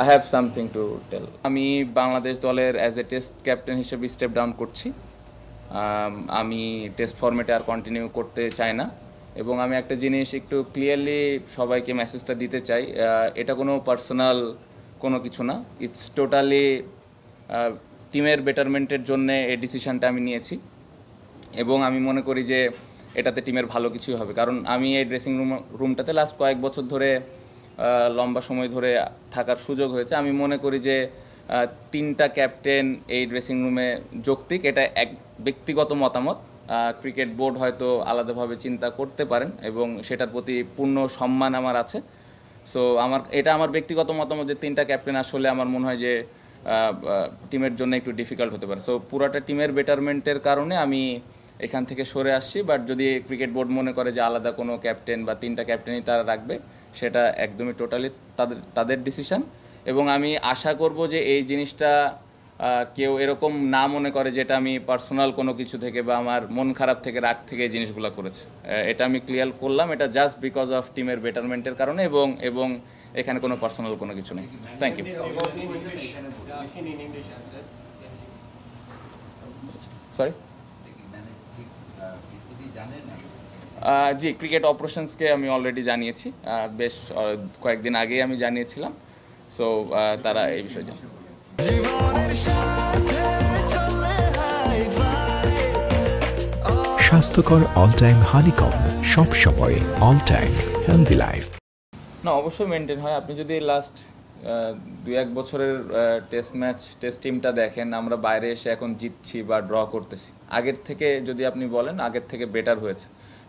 I have something to tell. আমি বাংলাদেশ দলের as a test captain হিসেবে স্টেপ ডাউন করছি। আমি টেস্ট ফরম্যাটে আর কন্টিনিউ করতে চাই না, এবং আমি একটা জিনিস একটু ক্লিয়ারলি সবাইকে মেসেজটা দিতে চাই, এটা কোনো পার্সোনাল কোনো কিছু না, ইটস টোটালি টিমের বেটারমেন্টের জন্য এই ডিসিশনটা আমি নিয়েছি, এবং আমি মনে করি যে এটাতে টিমের ভালো কিছুই হবে। কারণ আমি এই ড্রেসিং রুমটাতে লাস্ট কয়েক বছর ধরে লম্বা সময় ধরে থাকার সুযোগ হয়েছে। আমি মনে করি যে তিনটা ক্যাপ্টেন এই ড্রেসিং রুমে যৌক্তিক, এটা এক ব্যক্তিগত মতামত। ক্রিকেট বোর্ড হয়তো আলাদাভাবে চিন্তা করতে পারেন এবং সেটার প্রতি পূর্ণ সম্মান আমার আছে। সো এটা আমার ব্যক্তিগত মতামত যে তিনটা ক্যাপ্টেন আসলে আমার মনে হয় যে টিমের জন্য একটু ডিফিকাল্ট হতে পারে। সো পুরাটা টিমের বেটারমেন্টের কারণে আমি এখান থেকে সরে আসছি। বাট যদি ক্রিকেট বোর্ড মনে করে যে আলাদা কোনো ক্যাপ্টেন বা তিনটা ক্যাপ্টেনই তারা রাখবে, সেটা একদমই টোটালি তাদের ডিসিশন। এবং আমি আশা করব যে এই জিনিসটা কেউ এরকম না মনে করে যেটা আমি পার্সোনাল কোনো কিছু থেকে বা আমার মন খারাপ থেকে রাগ থেকে এই জিনিসগুলো করেছে। এটা আমি ক্লিয়ার করলাম, এটা জাস্ট বিকজ অফ টিমের বেটারমেন্টের কারণে, এবং এখানে কোনো পার্সোনাল কোনো কিছু নেই। Thank you. সরি, জি, ক্রিকেট অপারেশনসকে আমি অলরেডি জানিয়েছি, বেশ কয়েকদিন আগেই আমি জানিয়েছিলাম। সো তারা এই বিষয়ে জানে। স্বাস্থ্যকর অল টাইম হানিকম, সব সময় অল টাইম হেলদি লাইফ। না, অবশ্যই মেনটেন হয়। আপনি যদি লাস্ট 2-1 বছরের টেস্ট টিমটা দেখেন, আমরা বাইরে এসে এখন জিতছি বা ড্র করতেছি। আগের থেকে যদি আপনি বলেন, আগের থেকে বেটার হয়েছে,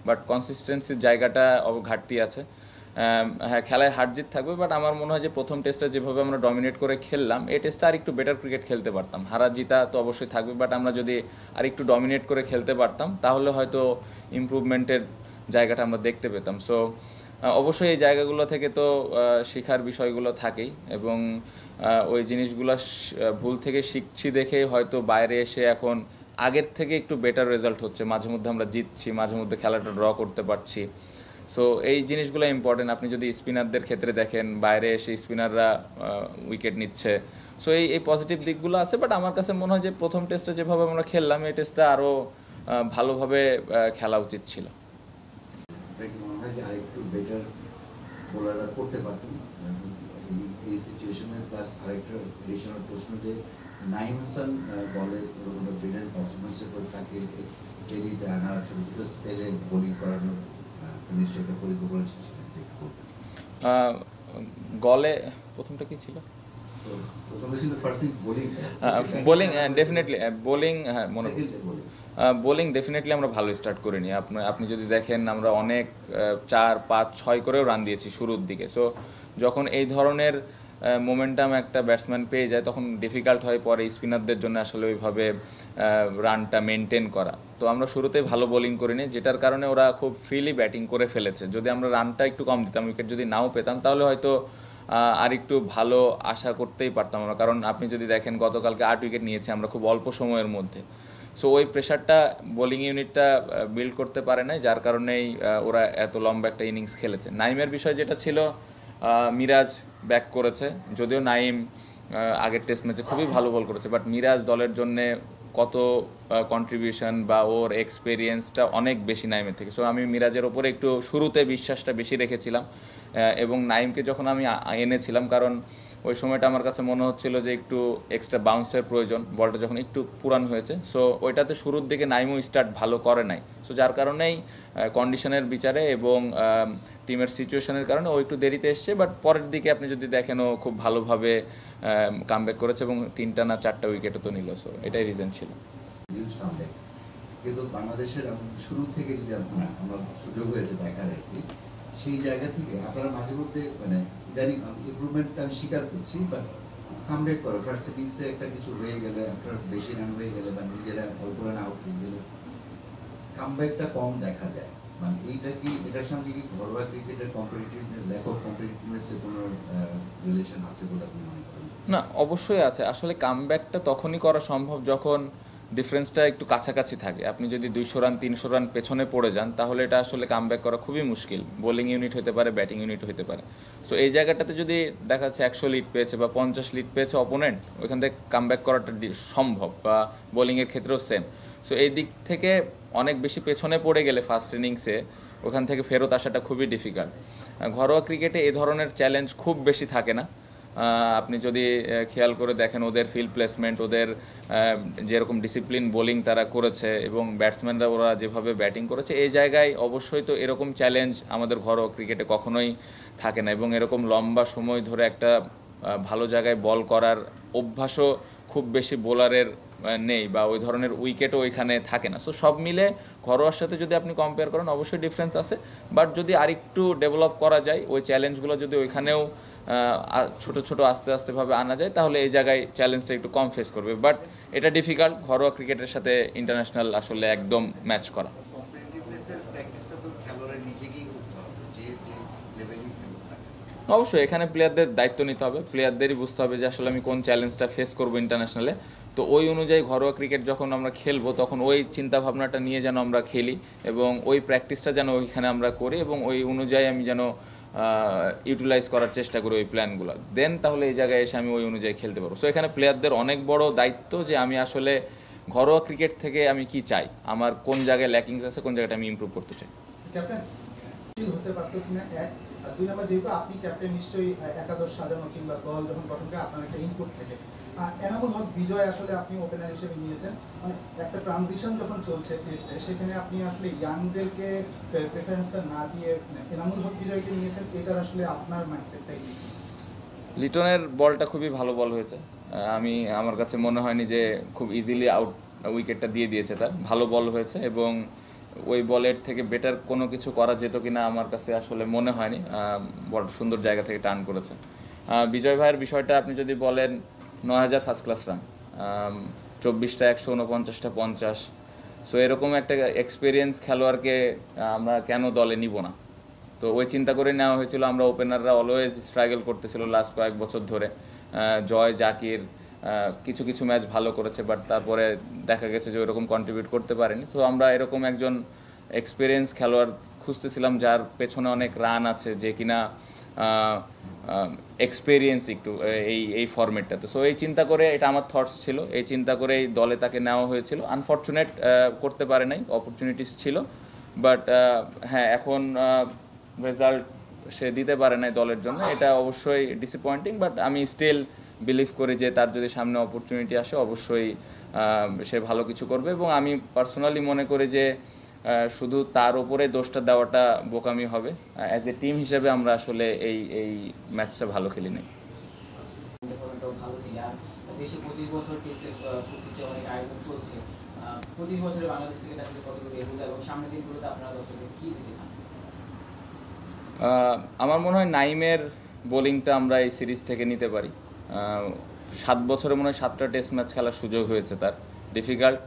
বাট কনসিস্টেন্সির জায়গাটা ঘাটতি আছে। হ্যাঁ, খেলায় হার জিত থাকবে, বাট আমার মনে হয় যে প্রথম টেস্টটা যেভাবে আমরা ডমিনেট করে খেললাম, এই টেস্টটা আর একটু বেটার ক্রিকেট খেলতে পারতাম। হারা জিতা তো অবশ্যই থাকবে, বাট আমরা যদি আর একটু ডমিনেট করে খেলতে পারতাম, তাহলে হয়তো ইমপ্রুভমেন্টের জায়গাটা আমরা দেখতে পেতাম। সো অবশ্যই এই জায়গাগুলো থেকে তো শেখার বিষয়গুলো থাকেই, এবং ওই জিনিসগুলো ভুল থেকে শিখছি দেখে হয়তো বাইরে এসে এখন আগের থেকে একটু বেটার রেজাল্ট হচ্ছে। মাঝে মধ্যে আমরা জিতছি, মাঝে মধ্যে খেলাটা ড্র করতে পারছি। সো এই জিনিসগুলো ইম্পর্টেন্ট। আপনি যদি স্পিনারদের ক্ষেত্রে দেখেন, বাইরে এসে স্পিনাররা উইকেট নিচ্ছে। সো এই পজিটিভ দিকগুলো আছে, বাট আমার কাছে মনে হয় যে প্রথম টেস্টে যেভাবে আমরা খেললাম, এই টেস্টটা আরও ভালোভাবে খেলা উচিত ছিল। আরেকটু বেটার বোলাররা করতে পারতেন এই সিচুয়েশনে। প্লাস আরেকটা এডিশনাল প্রশ্ন যে নাইম হাসান বলে কোনো ব্রিলিয়ান্ট পারফরমেন্সের পর তাকে এরিতে আনা, ছোটো ছোটো স্পেলে বোলিং করানোর নিশ্চয়ই একটা পরিকল্পনা ছিল, গলে প্রথমটা কি ছিল? বোলিং ডেফিনেটলি, বোলিং, হ্যাঁ মনে পড়ছে, বোলিং ডেফিনেটলি আমরা ভালো স্টার্ট করিনি। আপনি যদি দেখেন, আমরা অনেক 4-5-6 করেও রান দিয়েছি শুরুর দিকে। সো যখন এই ধরনের মোমেন্টাম একটা ব্যাটসম্যান পেয়ে যায়, তখন ডিফিকাল্ট হয় পরে স্পিনারদের জন্য আসলে ওইভাবে রানটা মেনটেন করা। তো আমরা শুরুতেই ভালো বোলিং করিনি, যেটার কারণে ওরা খুব ফ্রিলি ব্যাটিং করে ফেলেছে। যদি আমরা রানটা একটু কম দিতাম, উইকেট যদি নাও পেতাম, তাহলে হয়তো আর একটু ভালো আশা করতেই পারতাম আমরা। কারণ আপনি যদি দেখেন, গতকালকে 8 উইকেট নিয়েছি আমরা খুব অল্প সময়ের মধ্যে। সো ওই প্রেশারটা বোলিং ইউনিটটা বিল্ড করতে পারে না, যার কারণেই ওরা এত লম্বা একটা ইনিংস খেলেছে। নাইমের বিষয় যেটা ছিল, মিরাজ ব্যাক করেছে, যদিও নাইম আগের টেস্ট ম্যাচে খুবই ভালো বল করেছে, বাট মিরাজ দলের জন্যে কত কন্ট্রিবিউশন বা ওর এক্সপিরিয়েন্সটা অনেক বেশি নাইমের থেকে। সো আমি মিরাজের ওপরে একটু শুরুতে বিশ্বাসটা বেশি রেখেছিলাম, এবং নাইমকে যখন আমি এনেছিলাম, কারণ ওই সময়টা আমার কাছে মনে হচ্ছিল যে একটু এক্সট্রা বাউন্সের প্রয়োজন, বলটা যখন একটু পুরান হয়েছে। সো ওইটাতে শুরুর দিকে নাইমও স্টার্ট ভালো করে নাই। সো যার কারণেই কন্ডিশনের বিচারে এবং টিমের সিচুয়েশনের কারণে ও একটু দেরিতে এসছে, বাট পরের দিকে আপনি যদি দেখেন, ও খুব ভালোভাবে কামব্যাক করেছে এবং 3টা না 4টা উইকেটও তো নিল। সো এটাই রিজন ছিল। কিন্তু বাংলাদেশের শুরু থেকে যদি আমরা সুযোগ হয়েছে দেখার, সেই জায়গা থেকে আপনারা মাঝে মধ্যে মানে ইদানিং ইমপ্রুভমেন্টটা আমি স্বীকার করছি, বাট কামব্যাক করো ফার্স্ট ইনিংসে একটা কিছু হয়ে গেলে, আপনার বেশি রান হয়ে গেলে বা নিজেরা অল্প রান আউট হয়ে গেলে কামব্যাকটা কম দেখা যায়। মানে এইটা কি, এটার সঙ্গে কি ঘরোয়া ক্রিকেটের কম্পিটিটিভনেস, ল্যাক অফ কম্পিটিটিভনেসের কোনো রিলেশন আছে বলে আপনি মনে করেন? না, অবশ্যই আছে। আসলে কামব্যাকটা তখনই করা সম্ভব যখন ডিফারেন্সটা একটু কাছাকাছি থাকে। আপনি যদি 200 রান 300 রান পেছনে পড়ে যান তাহলে এটা আসলে কামব্যাক করা খুবই মুশকিল। বোলিং ইউনিট হতে পারে, ব্যাটিং ইউনিট হতে পারে। সো এই জায়গাটাতে যদি দেখা যাচ্ছে 100 লিড পেয়েছে বা 50 লিড পেয়েছে অপোনেন্ট, ওইখান থেকে কামব্যাক করাটা সম্ভব, বা বোলিংয়ের ক্ষেত্রেও সেম। সো এই দিক থেকে অনেক বেশি পেছনে পড়ে গেলে ফার্স্ট ইনিংসে ওখান থেকে ফেরত আসাটা খুবই ডিফিকাল্ট। ঘরোয়া ক্রিকেটে এই ধরনের চ্যালেঞ্জ খুব বেশি থাকে না। আপনি যদি খেয়াল করে দেখেন ওদের ফিল্ড প্লেসমেন্ট, ওদের যেরকম ডিসিপ্লিন বোলিং তারা করেছে এবং ব্যাটসম্যানরা ওরা যেভাবে ব্যাটিং করেছে, এই জায়গায় অবশ্যই তো এরকম চ্যালেঞ্জ আমাদের ঘরোয়া ক্রিকেটে কখনোই থাকে না। এবং এরকম লম্বা সময় ধরে একটা ভালো জায়গায় বল করার অভ্যাসও খুব বেশি বোলারের নেই, বা ওই ধরনের উইকেটও ওইখানে থাকে না। সো সব মিলে ঘরোয়ার সাথে যদি আপনি কম্পেয়ার করেন অবশ্যই ডিফারেন্স আছে, বাট যদি আরেকটু ডেভেলপ করা যায়, ওই চ্যালেঞ্জগুলো যদি ওইখানেও ছোট ছোট আস্তে আস্তেভাবে আনা যায়, তাহলে এই জায়গায় চ্যালেঞ্জটা একটু কম ফেস করবে। বাট এটা ডিফিকাল্ট ঘরোয়া ক্রিকেটের সাথে ইন্টারন্যাশনাল আসলে একদম ম্যাচ করা। অবশ্যই এখানে প্লেয়ারদের দায়িত্ব নিতে হবে, প্লেয়ারদেরই বুঝতে হবে যে আসলে আমি কোন চ্যালেঞ্জটা ফেস করবো ইন্টারন্যাশনালে। তো ওই অনুযায়ী ঘরোয়া ক্রিকেট যখন আমরা খেলবো তখন ওই চিন্তা ভাবনাটা নিয়ে যেন আমরা খেলি, এবং ওই প্র্যাকটিসটা যেন ওইখানে আমরা করি, এবং ওই অনুযায়ী আমি যেন ইউটিলাইজ করার চেষ্টা করি ওই প্ল্যানগুলো। দেন তাহলে এই জায়গায় এসে আমি ওই অনুযায়ী খেলতে পারবো। সো এখানে প্লেয়ারদের অনেক বড় দায়িত্ব যে আমি আসলে ঘরোয়া ক্রিকেট থেকে আমি কি চাই, আমার কোন জায়গায় ল্যাকিংস আছে, কোন জায়গাটা আমি ইমপ্রুভ করতে চাই। হতে পারতো কিনা এক, আর দুই নম্বর যেহেতু আপনি ক্যাপ্টেন, নিশ্চয়ই একাদশ সাজানো কিংবা দল যখন গঠন করে আপনার একটা ইনপুট থাকে। এনামুল হক বিজয় আসলে আপনি ওপেনার হিসেবে নিয়েছেন, মানে একটা ট্রানজিশন যখন চলছে টেস্টে, সেখানে আপনি আসলে ইয়াংদেরকে প্রেফারেন্সটা না দিয়ে এনামুল হক বিজয়কে নিয়েছেন, এটার আসলে আপনার মাইন্ডসেটটাই কি? লিটনের বলটা খুবই ভালো বল হয়েছে। আমার কাছে মনে হয়নি যে খুব ইজিলি আউট উইকেটটা দিয়ে দিয়েছে, তার ভালো বল হয়েছে, এবং ওই বলের থেকে বেটার কোনো কিছু করা যেত কিনা আমার কাছে আসলে মনে হয়নি। বড় সুন্দর জায়গা থেকে টার্ন করেছে। বিজয় ভাইয়ের বিষয়টা আপনি যদি বলেন, 9000 ফার্স্ট ক্লাস রান, 24টা 100, 49টা 50। সো এরকম একটা এক্সপিরিয়েন্স খেলোয়াড়কে আমরা কেন দলে নিব না? তো ওই চিন্তা করে নেওয়া হয়েছিল। আমরা ওপেনাররা অলওয়েজ স্ট্রাগল করতেছিল লাস্ট কয়েক বছর ধরে। জয়, জাকির কিছু কিছু ম্যাচ ভালো করেছে, বাট তারপরে দেখা গেছে যে ওইরকম কন্ট্রিবিউট করতে পারেনি। তো আমরা এরকম একজন এক্সপিরিয়েন্স খেলোয়াড় খুঁজতেছিলাম যার পেছনে অনেক রান আছে, যে কিনা এক্সপিরিয়েন্স একটু এই ফরম্যাটটাতে। সো এই চিন্তা করে, এটা আমার থটস ছিল, এই চিন্তা করে এই দলে তাকে নেওয়া হয়েছিল। আনফর্চুনেট করতে পারে নাই, অপরচুনিটিস ছিল, বাট হ্যাঁ এখন রেজাল্ট সে দিতে পারে নাই দলের জন্য, এটা অবশ্যই ডিসঅ্যাপয়েন্টিং। বাট আমি স্টিল বিলিভ করি যে তার যদি সামনে অপরচুনিটি আসে অবশ্যই সে ভালো কিছু করবে, এবং আমি পার্সোনালি মনে করি যে শুধু তার উপরে দোষটা দেওয়াটা বোকামি হবে। অ্যাজ এ টিম হিসেবে আমরা আসলে এই ম্যাচটা ভালো খেলি নাই। দেশে 25 বছর টেস্টের প্রতিটি অনেক আয়োজন চলছে। 25 বছরে বাংলাদেশ ক্রিকেট আসলে কতটুকু এগোলো এবং সামনের দিনগুলোতে আপনারা দর্শকদের কী দিতে চান? আমার মনে হয় নাইমের বোলিংটা আমরা এই সিরিজ থেকে নিতে পারি। 7 বছরে মনে হয় 7টা টেস্ট ম্যাচ খেলার সুযোগ হয়েছে তার। ডিফিকাল্ট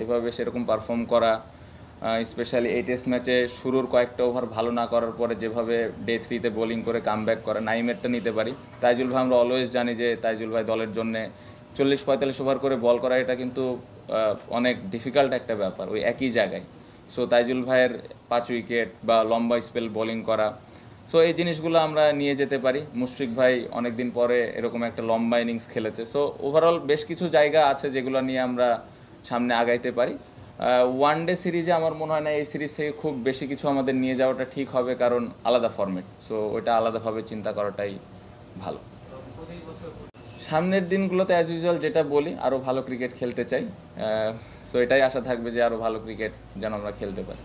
এভাবে সেরকম পারফর্ম করা, স্পেশালি এই টেস্ট ম্যাচে শুরুর কয়েকটা ওভার ভালো না করার পরে যেভাবে ডে 3-তে বোলিং করে কামব্যাক করা, নাইমেরটা নিতে পারি। তাইজুল ভাই, আমরা অলওয়েজ জানি যে তাইজুল ভাই দলের জন্য 40-45 ওভার করে বল করা, এটা কিন্তু অনেক ডিফিকাল্ট একটা ব্যাপার ওই একই জায়গায়। সো তাইজুল ভাইয়ের 5 উইকেট বা লম্বা স্পেল বোলিং করা, সো এই জিনিসগুলো আমরা নিয়ে যেতে পারি। মুশফিক ভাই অনেক দিন পরে এরকম একটা লম্বা ইনিংস খেলেছে। সো ওভারঅল বেশ কিছু জায়গা আছে যেগুলো নিয়ে আমরা সামনে আগাইতে পারি। ওয়ান ডে সিরিজে আমার মনে হয় না এই সিরিজ থেকে খুব বেশি কিছু আমাদের নিয়ে যাওয়াটা ঠিক হবে, কারণ আলাদা ফরম্যাট। সো ওইটা আলাদাভাবে চিন্তা করাটাই ভালো। সামনের দিনগুলোতে অ্যাজ ইউজুয়াল যেটা বলি, আরও ভালো ক্রিকেট খেলতে চাই। সো এটাই আশা থাকবে যে আরও ভালো ক্রিকেট যেন আমরা খেলতে পারি।